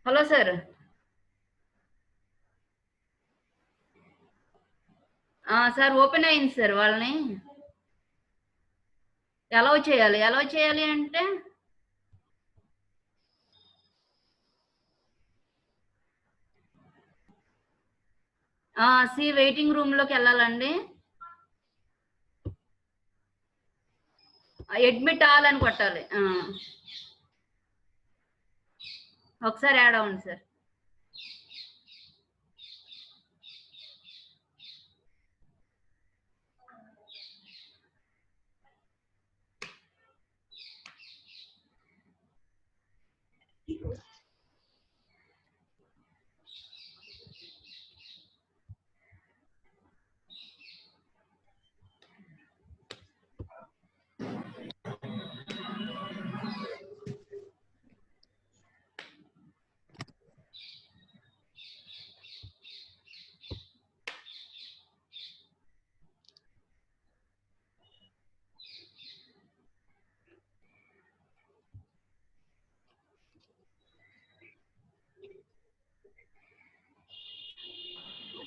Hello sir. Sir open అయింది sir. వాళ్ళని allow చేయాలి అంటే సి వెయిటింగ్ రూమ్ లోకి వెళ్ళాలండి. అడ్మిట్ ఆల్ అని కొట్టాలి. ఒకసారి యాడ్ అవ్వండి సార్.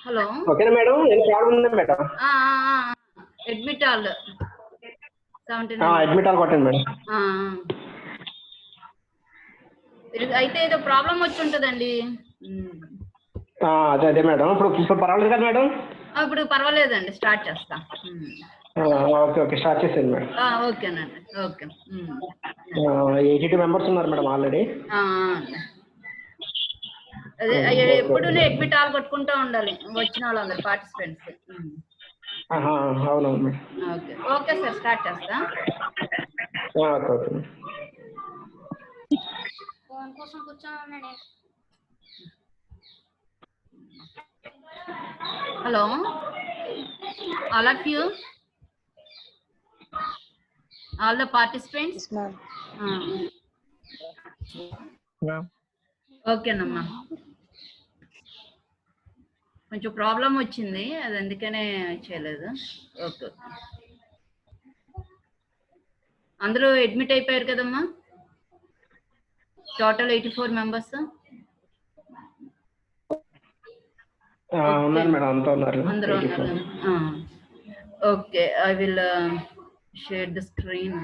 హలో. ఓకేనా మేడం? ఏం ప్రాబ్లం ఉందా madam? Admit all 79. Admit all కొట్టండి మేడం. అయితే ఏదో ప్రాబ్లం వచ్చి ఉంటుందండి. అదే మేడం. ఇప్పుడు పర్వాలేదు కదా మేడం? ఇప్పుడు పర్వాలేదండి. స్టార్ట్ చేస్తా. ఓకే స్టార్ట్ చేసేయండి మేడం. ఓకేనండి. ఓకే. 82 మెంబర్స్ ఉన్నారు మేడం ఆల్రెడీ. అదే ఎప్పుడు అడ్మిట్ ఆల్ కొట్టుకుంటూ ఉండాలి వచ్చిన వాళ్ళందరూ పార్టిసిపెంట్స్. అవునవును మేడం. Okay sir. స్టార్ట్ చేస్తా. Okay. Hello, all of you, all the participants. ఓకేనమ్మా. కొంచెం ప్రాబ్లం వచ్చింది, అది అందుకనే చేయలేదు. ఓకే. అందరూ అడ్మిట్ అయిపోయారు కదమ్మా? Total 84 members. ఉన్నారు మేడం, అంతా ఉన్నారు. అందరూ ఉన్నారు. Okay, I will share the screen.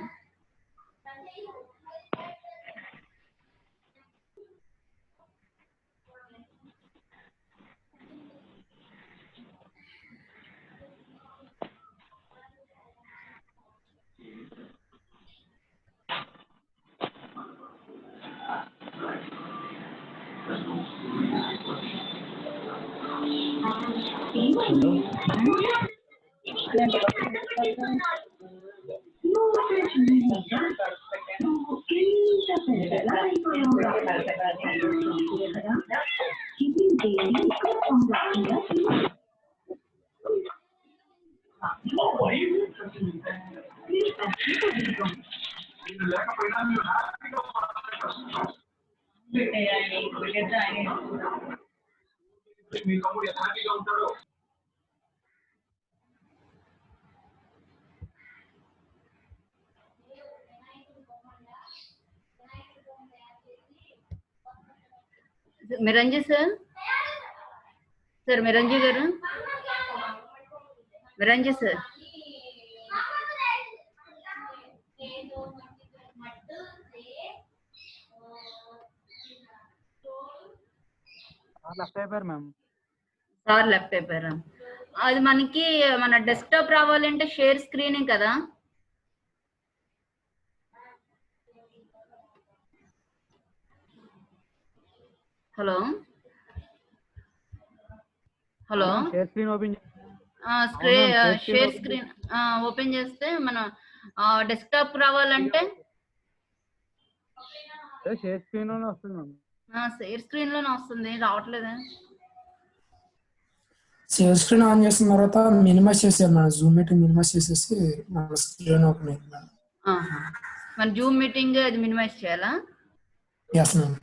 Miranji sir, Miranji గారు, మిరంజీ సార్. లెఫ్ట్ అయిపోయారు మ్యామ్. సార్ లెఫ్ట్ అయిపోయారా? అది మనకి మన డెస్క్టాప్ రావాలంటే షేర్ స్క్రీనింగ్ కదా? Hello hello, share screen open share screen open చేస్తే మన డెస్క్టాప్ రావాలంటే షేర్ స్క్రీన్ లోనే వస్తుంది మ్యామ్. షేర్ స్క్రీన్ లోనే వస్తుంది, రావట్లేదా? షేర్ స్క్రీన్ ఆన్ చేసిన తర్వాత మినిమైజ్ చేసేయాలి మేడం. జూమ్ మీటింగ్ మినిమైజ్ చేసేసి మన స్క్రీన్ ఓపెన్ అయింది మేడం. మన జూమ్ మీటింగ్ అది మినిమైజ్ చేయాలా? Yes ma'am.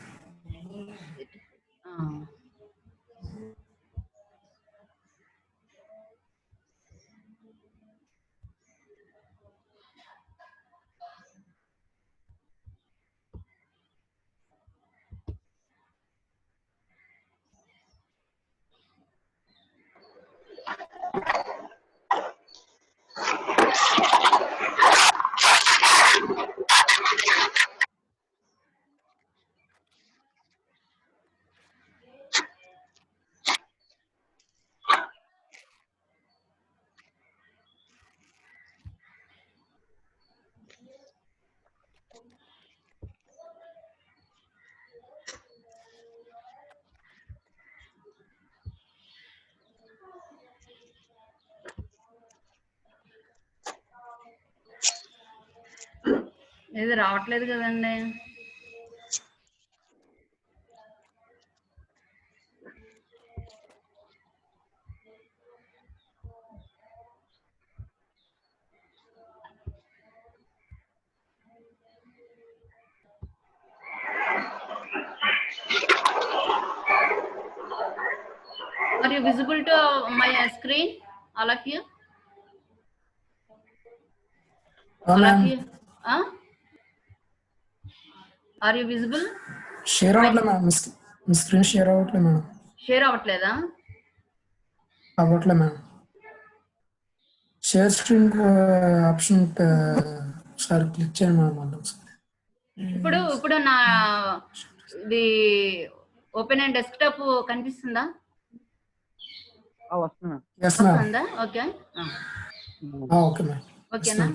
ఇది రావట్లేదు కదండి. Are you visible to my screen, all of you? All of you? Huh? Are you visible? Share అవ్వట్లేదు మేడం, మీ స్క్రీన్ షేర్ అవ్వట్లేదు మేడం. షేర్ అవ్వట్లేదా? అవ్వట్లేదు మేడం. షేర్ స్క్రీన్ ఆప్షన్ ఒకసారి click చేయండి మేడం. మళ్ళీ ఒకసారి ఇప్పుడు నా ఇది ఓపెన్ అండ్ డెస్క్టాప్ కనిపిస్తుందా? వస్తున్నా. Yes madam. వస్తుందా? Okay okay madam. ఓకేనా?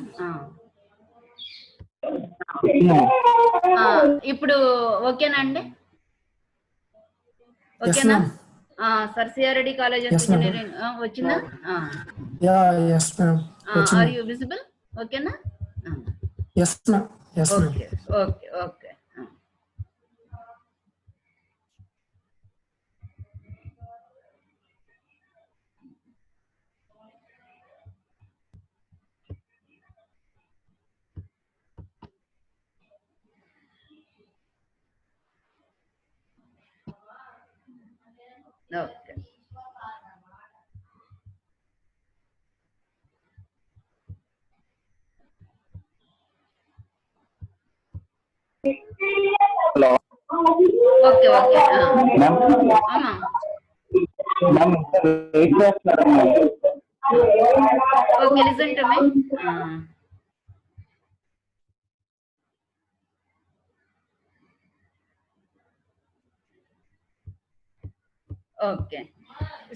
ఇప్పుడు ఓకేనా అండి? ఓకేనా? సర్సిఆర్డి కాలేజ్ ఆఫ్ ఇంజనీరింగ్ వచ్చిందా? Yes madam. Are you visible? ఓకేనా? Yes madam. Yes madam. Okay okay okay. Okay. Hello. Okay okay. Okay, listen to me. Okay,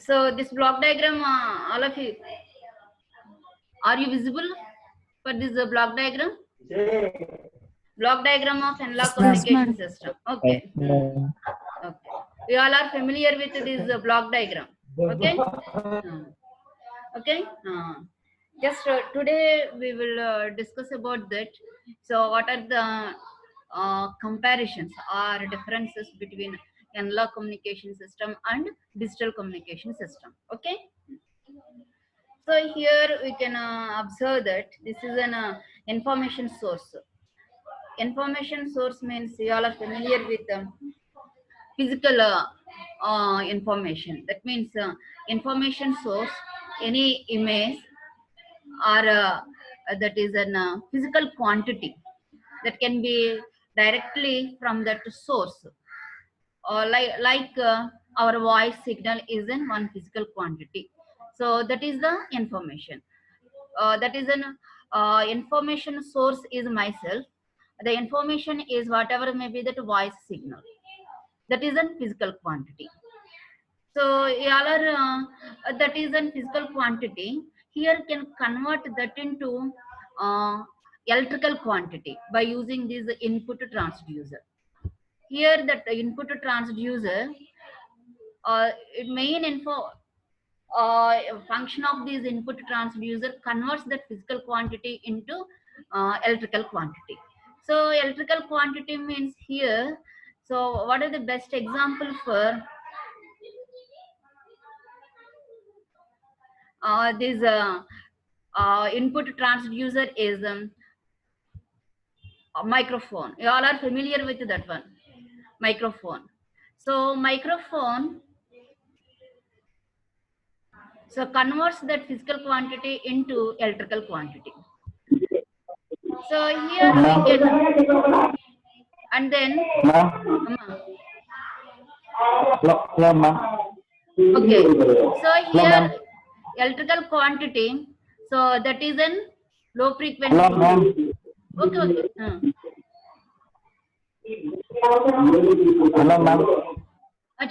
so this block diagram, all of you, are you visible for this block diagram? Block diagram of Enlock communication system. Okay. Okay, we all are familiar with this block diagram. Okay. Okay. Just today we will discuss about that. So what are the comparisons or differences between analog communication system and digital communication system? Okay. So here we can observe that this is an information source. Information source means you all are familiar with physical information. That means information source, any image or that is an physical quantity that can be directly from that source. Like our voice signal is in one physical quantity. So that is the information. That is an information source is myself. The information is whatever may be that voice signal. That is a physical quantity. So y'all are that is a physical quantity. Here can convert that into electrical quantity by using this input transducer. Here that input transducer, main function of this input transducer converts that physical quantity into electrical quantity. So electrical quantity means here, so what are the best example for this input transducer is a microphone. You all are familiar with that one, microphone. So microphone so converts that physical quantity into electrical quantity. So here we get, and then okay, so here electrical quantity, so that is in low frequency. Okay, okay. Hello ma'am.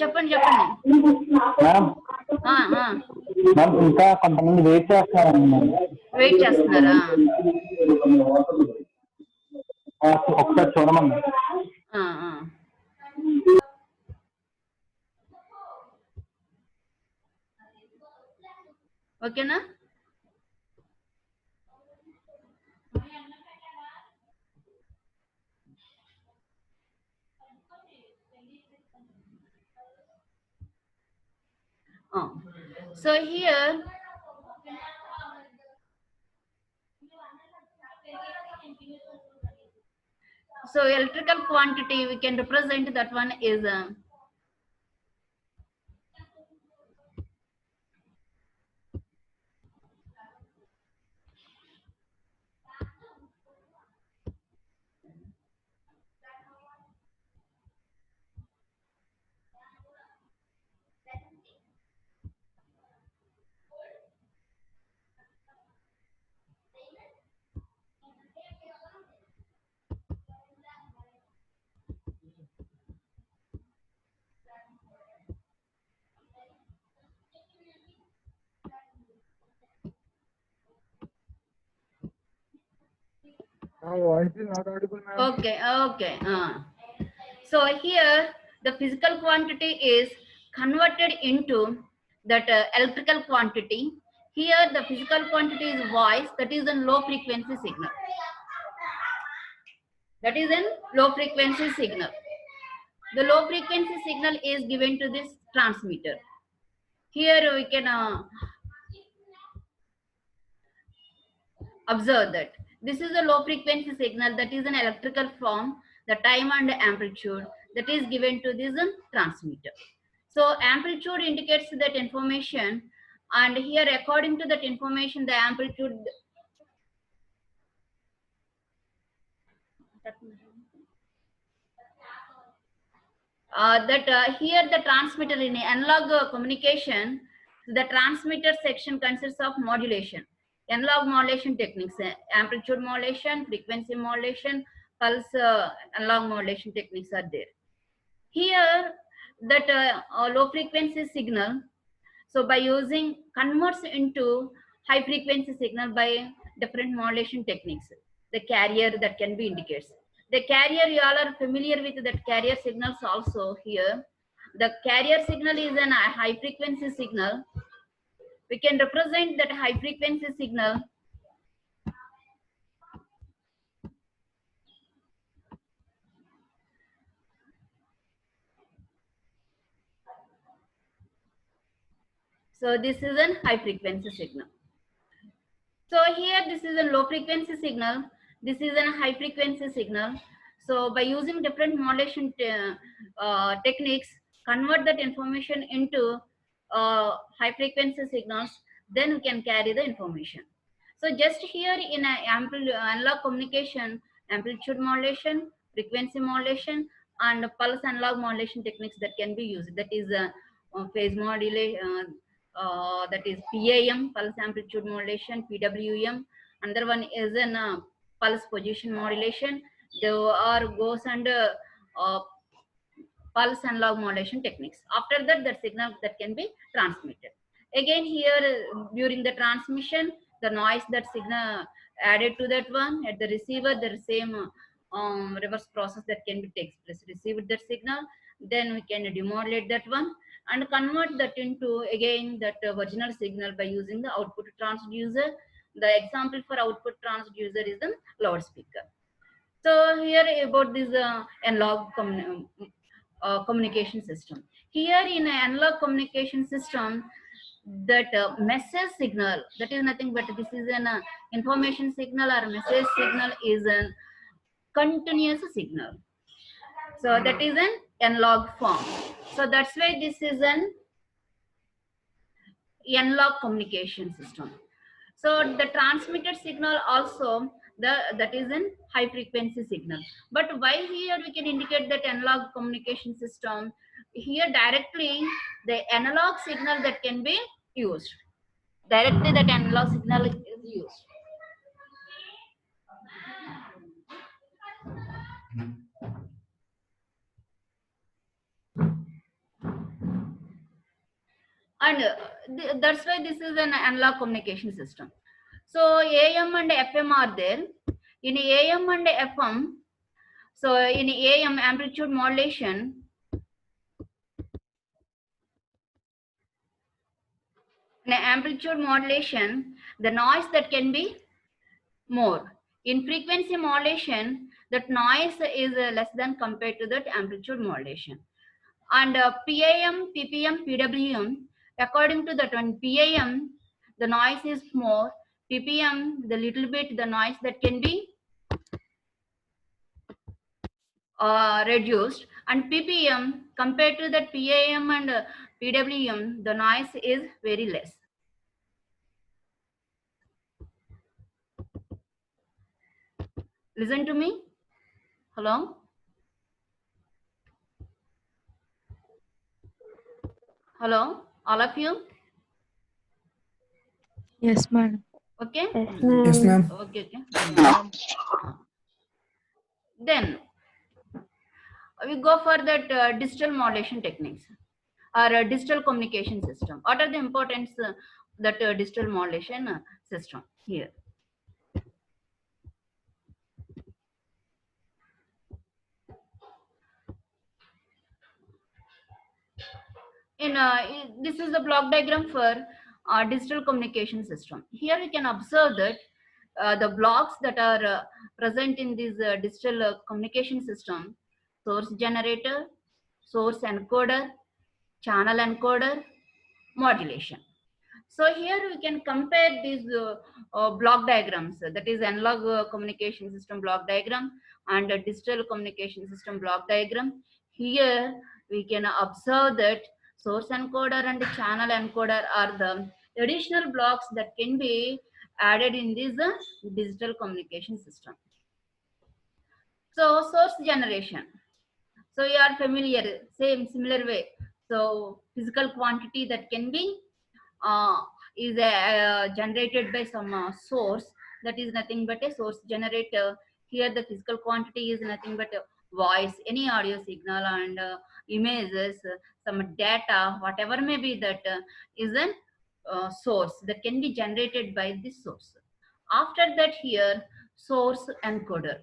చెప్పండి చెప్పండి. Ma'am ఇంకా కొంతమంది wait చేస్తున్నారండి. Wait చేస్తున్నారా? ఒకసారి చూడమన్నా. ఓకేనా? So here, so electrical quantity we can represent that one is Voice is not audible, ma'am. okay, okay. So here the physical quantity is converted into that electrical quantity. Here the physical quantity is voice, that is a low frequency signal. That is a low frequency signal. The low frequency signal is given to this transmitter. Here we can observe that this is a low frequency signal, that is an electrical form, the time and amplitude that is given to this transmitter. So amplitude indicates that information, and here according to that information the amplitude here the transmitter in analog communication, the transmitter section consists of modulation, analog modulation techniques, amplitude modulation, frequency modulation, pulse analog modulation techniques are there. Here that low frequency signal, so by using converts into high frequency signal by different modulation techniques, the carrier that can be indicates. The carrier, you all are familiar with that carrier signals also. Here the carrier signal is a high frequency signal. We can represent that high frequency signal so this is a high frequency signal. So here this is a low frequency signal, this is a high frequency signal. So by using different modulation techniques, convert that information into high frequency signals, then we can carry the information. So just here in analog communication, amplitude modulation, frequency modulation, and pulse analog modulation techniques that can be used. That is phase modulation, that is PAM, pulse amplitude modulation, PWM. Another one is an pulse position modulation. There are goes under pulse analog modulation techniques. After that, the signal that can be transmitted. Again here during the transmission, the noise that signal added to that one at the receiver, the same reverse process that can be takes place. Receive that signal, then we can demodulate that one and convert that into again that original signal by using the output transducer. The example for output transducer is the loudspeaker. So here about this analog communication system. Here in an analog communication system, that message signal, that is nothing but this is an information signal or message signal is a continuous signal. So that is an analog form. So that's why this is an analog communication system. So the transmitted signal also that is an high frequency signal. But why here we can indicate that analog communication system? Here directly the analog signal that can be used. Directly that analog signal is used. And that's why this is an analog communication system. So AM and FM are there. In AM and FM, so in AM amplitude modulation, in amplitude modulation, the noise that can be more. In frequency modulation, that noise is less than compared to that amplitude modulation. And PAM, PPM, PWM, According to that one, PAM, the noise is more. PPM, the little bit, the noise that can be reduced. And PPM, compared to that PAM and PWM, the noise is very less. Listen to me. Hello? Hello, all of you? Yes, madam. Okay? Yes, ma'am. Okay, okay. Then we go for that digital modulation techniques or digital communication system. What are the importance that digital modulation system here? This is the block diagram for digital communication system. Here we can observe that the blocks that are present in this digital communication system: source generator, source encoder, channel encoder, modulation. So here we can compare these block diagrams, that is analog communication system block diagram and digital communication system block diagram. Here we can observe that source encoder and channel encoder are the additional blocks that can be added in this digital communication system. So source generation. So you are familiar, similar way. So physical quantity that can be is generated by some source, that is nothing but a source generator. Here the physical quantity is nothing but a voice, any audio signal and images, some data, whatever may be, that is a source that can be generated by this source. After that, here source encoder.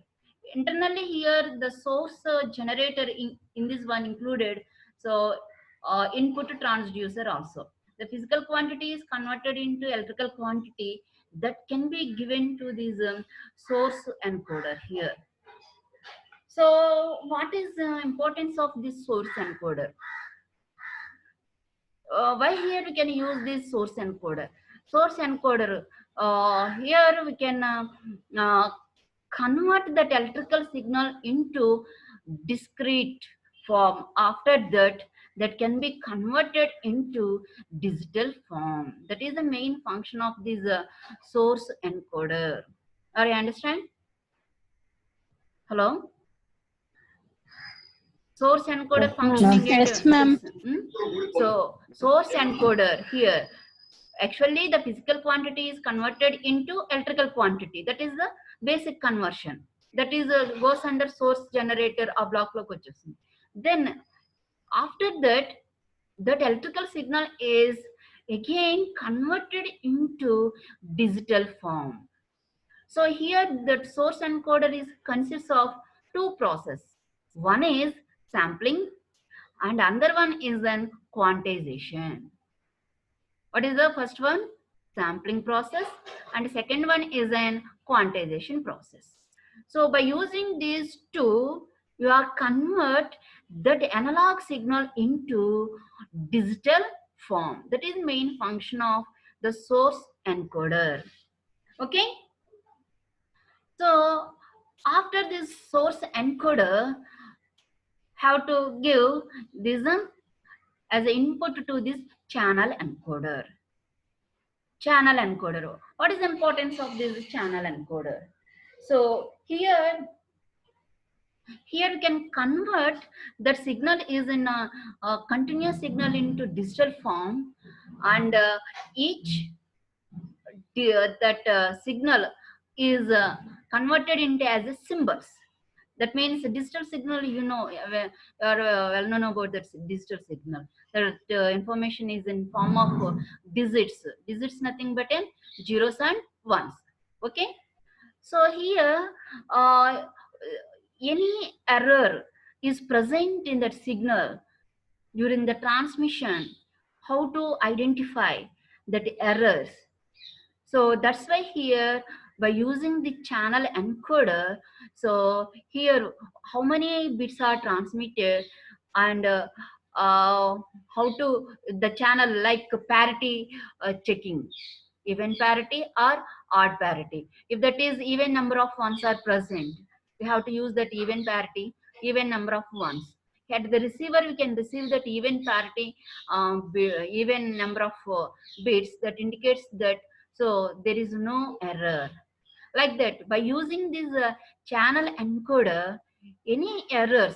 Internally here the source generator in this one included, so input transducer also. The physical quantity is converted into electrical quantity that can be given to this source encoder here. So what is the importance of this source encoder? Why here we can use this source encoder? Source encoder, here we can convert that electrical signal into discrete form. After that, that can be converted into digital form. That is the main function of this source encoder. Are you understand? Hello? Source encoder functioning. Yes, ma'am. So source encoder here, actually the physical quantity is converted into electrical quantity. That is the basic conversion. That is goes under source generator or block lock. Then after that, that electrical signal is again converted into digital form. So here that source encoder is consists of two processes. One is sampling and another one is an quantization. What is the first one? Sampling process, and second one is an quantization process. So by using these two, you are convert that analog signal into digital form. That is main function of the source encoder. Okay. So after this source encoder, have to give this as an input to this channel encoder. Channel encoder. What is the importance of this channel encoder? So here we can convert that signal is in a continuous signal into digital form, and each signal is converted into as a symbols. That means digital signal, you know, you are well known about that digital signal. That information is in form of digits. Digits nothing but in zeros and ones. Okay. So here, any error is present in that signal during the transmission. How to identify that errors? So that's why here, by using the channel encoder, so here how many bits are transmitted and how to the channel like parity checking, even parity or odd parity. If that is even number of ones are present, we have to use that even parity, even number of ones. At the receiver, we can receive that even parity, even number of bits that indicates that, so there is no error. Like that, by using this channel encoder, any error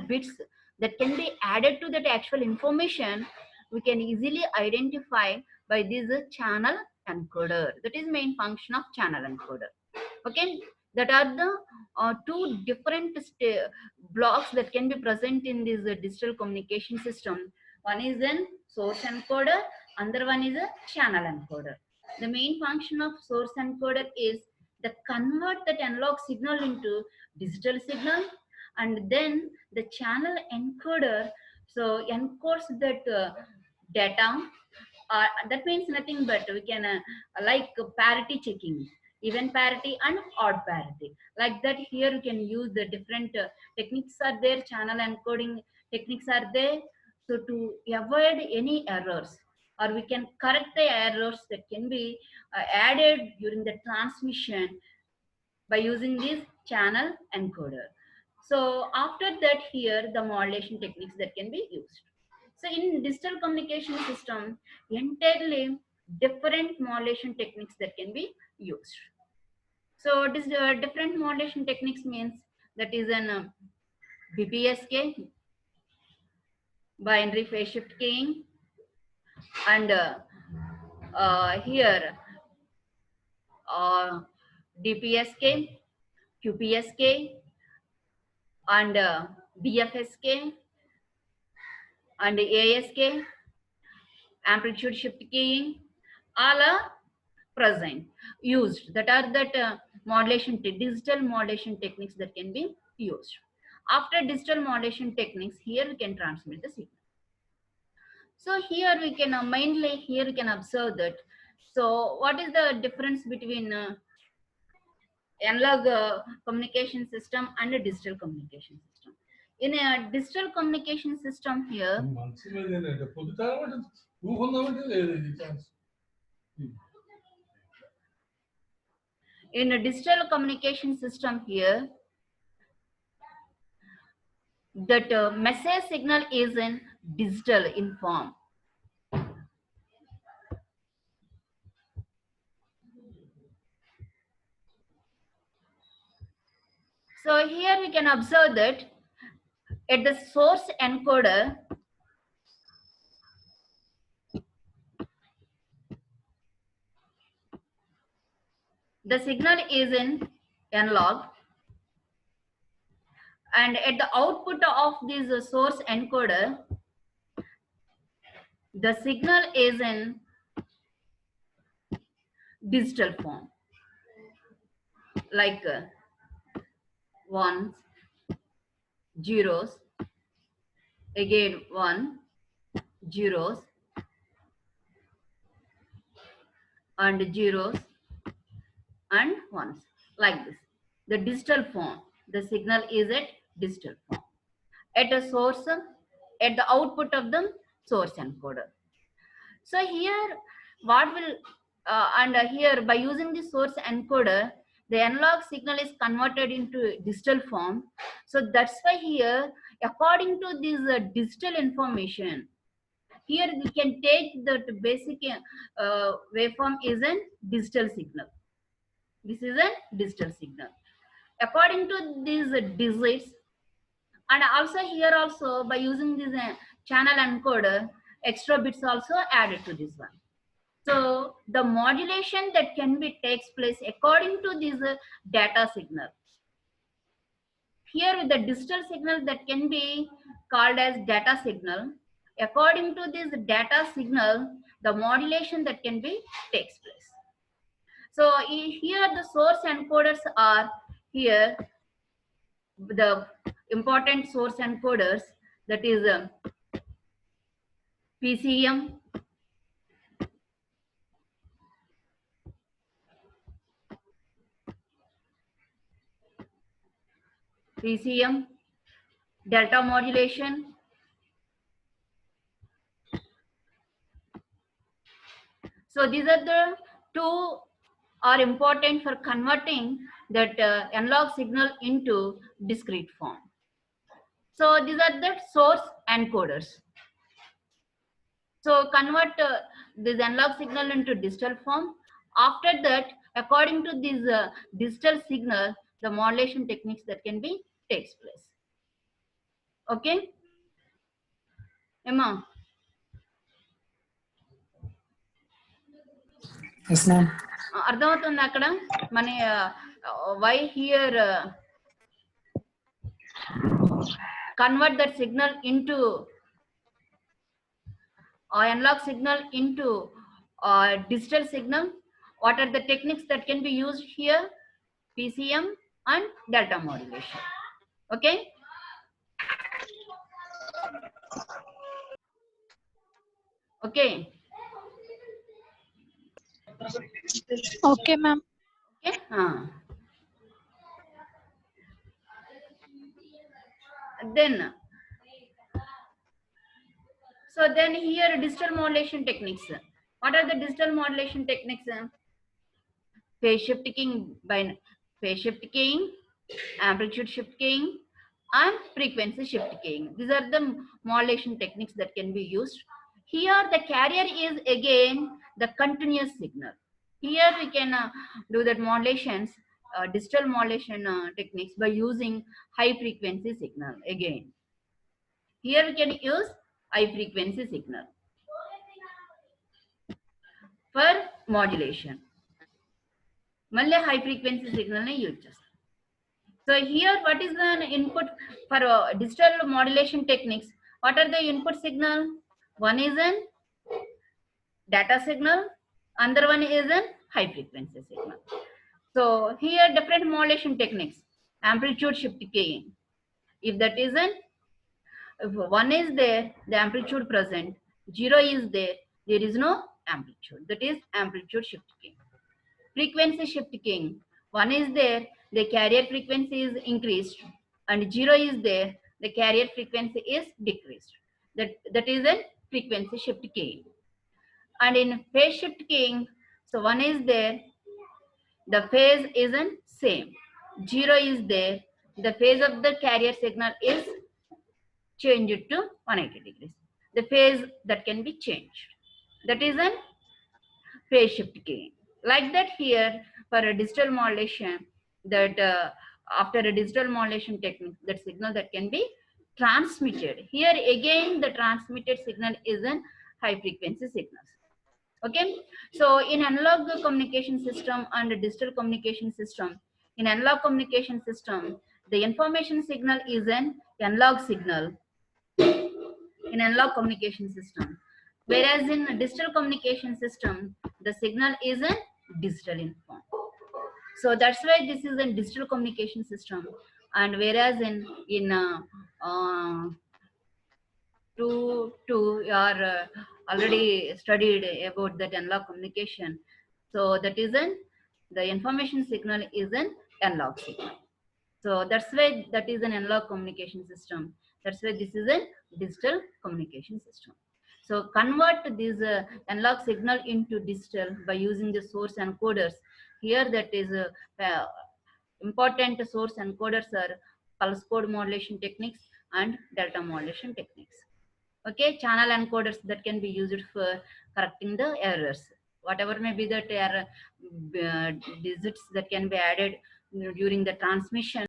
bits that can be added to that actual information, we can easily identify by this channel encoder. That is main function of channel encoder. Okay, that are the two different blocks that can be present in this digital communication system. One is an source encoder, another one is a channel encoder. The main function of source encoder is the convert that analog signal into digital signal, and then the channel encoder so encodes that data. That means nothing but we can like parity checking, even parity and odd parity. Like that, here you can use the different techniques are there, channel encoding techniques are there. So to avoid any errors, or we can correct the errors that can be added during the transmission by using this channel encoder. So after that, here the modulation techniques that can be used. So in digital communication system, entirely different modulation techniques that can be used. So this different modulation techniques means that is an BPSK, binary phase shift keying, and here DPSK, QPSK, and BFSK, and ASK, amplitude shift keying, all are present, used. That are that digital modulation techniques that can be used. After digital modulation techniques, here we can transmit the signal. So here we can mainly here we can observe that. So what is the difference between analog communication system and a digital communication system? In a digital communication system here, in a digital communication system here, that message signal is in digital in form. So here we can observe that at the source encoder, the signal is in analog, and at the output of this source encoder, the signal is in digital form, like ones, zeros, again 1, zeros, and zeros and ones, like this. The digital form, the signal is at digital form at a source, at the output of the source encoder. So here what will and here by using the source encoder, the analog signal is converted into digital form. So that's why here, according to this digital information, here we can take the basic waveform is a digital signal. This is a digital signal. According to these digits, and also here also by using this channel encoder, extra bits also added to this one. So the modulation that can be takes place according to this data signal. Here with the digital signal that can be called as data signal. According to this data signal, the modulation that can be takes place. So here the source encoders are here, the important source encoders, that is PCM, delta modulation, So these are the two are important for converting that analog signal into discrete form. So these are the source encoders. So convert this analog signal into digital form. After that, according to this digital signal, the modulation techniques that can be takes place. Okay, Emma. Yes ma'am. అర్థమవుతుంది అక్కడ మన why here convert that signal into analog signal into digital signal. What are the techniques that can be used here? PCM and delta modulation. Okay. Okay. Okay, ma'am. Okay. Then here digital modulation techniques. What are the digital modulation techniques? Phase shift keying, amplitude shift keying, and frequency shift keying. These are the modulation techniques that can be used. Here the carrier is again the continuous signal. Here we can do that modulations, digital modulation techniques by using high frequency signal again. Here we can use high frequency signal for modulation. మళ్ళీ high frequency signal ని use చేస్తాం. So here what is the input for digital modulation techniques? What are the input signal? One is an data signal, another one is an high frequency signal. So here different modulation techniques, amplitude shift keying. If that is an, if one is there, the amplitude present, 0 is there, there is no amplitude. That is amplitude shift keying. Frequency shift keying, one is there, the carrier frequency is increased, and 0 is there, the carrier frequency is decreased. That is a frequency shift keying. And in phase shift keying, so one is there, the phase isn't same, 0 is there, the phase of the carrier signal is changed to 180 degrees. The phase that can be changed, that is an phase shift keying. Like that here for a digital modulation, that after a digital modulation technique, that signal that can be transmitted. Here again the transmitted signal is an high frequency signals. Okay, so in analog communication system and digital communication system, in analog communication system, the information signal is an analog signal in analog communication system, whereas in digital communication system, the signal is a digital in form. So that's why this is a digital communication system. And whereas in two are already studied about that analog communication. So that is the information signal is an analog signal. So that's why that is an analog communication system. That's why this is a digital communication system. So convert this analog signal into digital by using the source encoders. Here that is important source encoders are pulse code modulation techniques and delta modulation techniques. Okay, channel encoders that can be used for correcting the errors, whatever may be that error digits that can be added during the transmission.